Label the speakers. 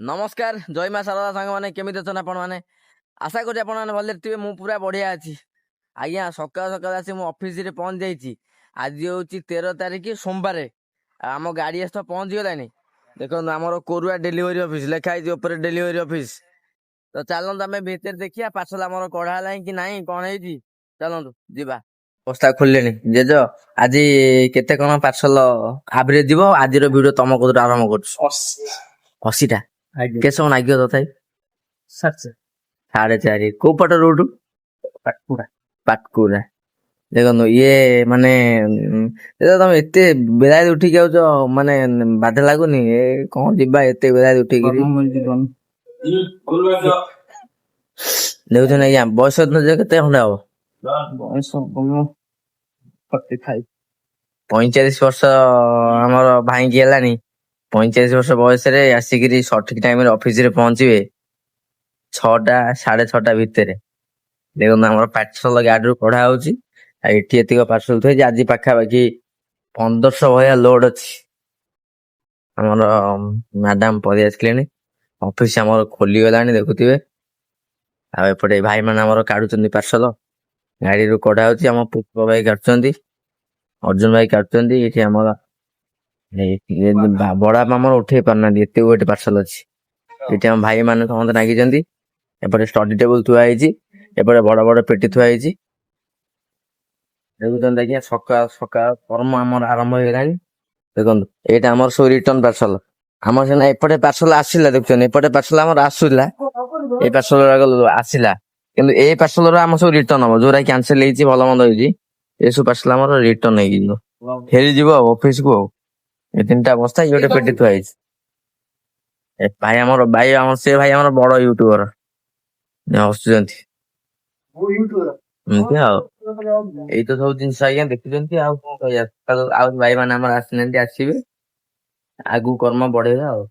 Speaker 1: नमस्कार जय माँ शारदा सांग मैंने केमी अच्छा आपण मैंने आशा करी आपने भले थे मु पूरा बढ़िया अच्छी आज्ञा सकाल सकाल आसी मु ऑफिस रे पहुंच जाइए आज हूँ 13 तारिख सोमवार आम गाड़ी आस तो पहुंच गलानी देखो आमर कोरुआ डेलीवरी ऑफिस लिखाई ऊपर डेलीवरी ऑफिस तो चलत आम भितर देखिए पार्सल आम कढ़ा है कि नाई कौन है चलतु जीवा बस्ता खोलिले जेज आज केते कौन पार्सल आभरे जीव आज वीडियो तुम कदर आरंभ कर 80टा के समय नागियो तथापि 4:30 କୋଉ ପଟ ରୋଡ ପାଟକୁରା ଦେଖନ୍ତୁ ଇଏ ମାନେ ତମେ ଏତେ ବେଳାରେ ଉଠିକି ଯାଉଛ ମାନେ ବାଧା ଲାଗୁନି ଏ କଣ ଯିବା ଏତେ ବେଳାରେ ଉଠିକି ଦେଖୁଛ ଆଜ୍ଞା ବୟସ କେତେ ଖଣ୍ଡେ ହବ 45 ବର୍ଷ ଆମର ଭାଇକି ହେଲାନି 45 ବର୍ଷ ବୟସରେ ଆସିକିରି ସଠିକ ଟାଇମରେ ଅଫିସ ରେ ପହଞ୍ଚିବେ 6ଟା 6:30 ଭିତରେ ଦେଖନ୍ତୁ ଆମର ପାର୍ସଲ ଗାଡିରୁ କଢା ହଉଛି ଆଉ ଏଠି ଏତିକ ପାର୍ସଲ ଥୁଆଯାଇଛି ଆଜି ପାଖାପାଖି 1500 ଭଳିଆ ଲୋଡ ଅଛି ଆମର ମ୍ୟାଡାମ ପଳେଇ ଆସିଲେଣି ଅଫିସ ଆମର ଖୋଲିଗଲାଣି ଦେଖୁଥିବେ ଆଉ ଏପଟେ ଭାଇ ମାନେ ଆମର କାଢୁଛନ୍ତି ପାର୍ସଲ ଗାଡିରୁ କଢା ହଉଛି ଆମ ପୁଷ୍ପ ଭାଇ କାଟୁଛନ୍ତି ଅର୍ଜୁନ ଭାଇ କାଟୁଛନ୍ତି ଏଠି ଆମର ବଡ ବାପା ଆମର ଉଠେଇ ପାରୁନାହାନ୍ତି ଏତେ ଗୋଟେ ପାର୍ସଲ ଅଛି ଏଠି ଆମ ଭାଇ ମାନେ ସମସ୍ତେ ଲାଗିଛନ୍ତି ଏପଟେ ଷ୍ଟଡି ଟେବୁଲ ଥୁଆ ହେଇଛି ଏପଟେ ବଡ ବଡ ପେଟି ଥୁଆ ହେଇଛି ଦେଖୁଛନ୍ତି ଆଜ୍ଞା ସକାଳ ସକାଳ କର୍ମ ଆମର ଆରମ୍ଭ ହେଇଗଲାଣି ଦେଖନ୍ତୁ ଏଇଟା ଆମର ସବୁ ରିଟର୍ନ ପାର୍ସଲ ଆମର ସିନା ଏପଟେ ପାର୍ସଲ ଆସିଲା ଦେଖୁଛନ୍ତି ଏପଟେ ପାର୍ସଲ ଆମର ଆସୁଥିଲା ଏଇ ପାର୍ସଲ ଆସିଲା କିନ୍ତୁ ଏଇ ପାର୍ସଲ ଆମର ସବୁ ରିଟର୍ନ ହବ ଯୋଉଟା କ୍ୟାନସେଲ ହେଇଛି ଭଲ ମନ୍ଦ ହେଇଛି ଏସବୁ ପାର୍ସଲ ଆମର ରିଟର୍ନ ହେଇଯିବ ଫେରିଯିବ ଆଉ ଅଫିସ କୁ ଆଉ ଏ 3ଟା ବସ୍ତା ଇଏ ଗୋଟେ ପେଟି ଥୁଆ ହେଇଛି ଭାଇ ଆମର ସେ ଭାଇ ଆମର ବଡ ୟୁଟ୍ୟୁବର ହସୁଛନ୍ତି ଏମିତି ଆଉ ଏଇ ତ ସବୁ ଜିନିଷ ଆଜ୍ଞା ଦେଖୁଛନ୍ତି ଆଉ କଣ କହିବା ଆଉ ଭାଇ ମାନେ ଆମର ଆସିନାହାନ୍ତି ଆସିବେ ଆଗକୁ କର୍ମ ବଢେଇବା ଆଉ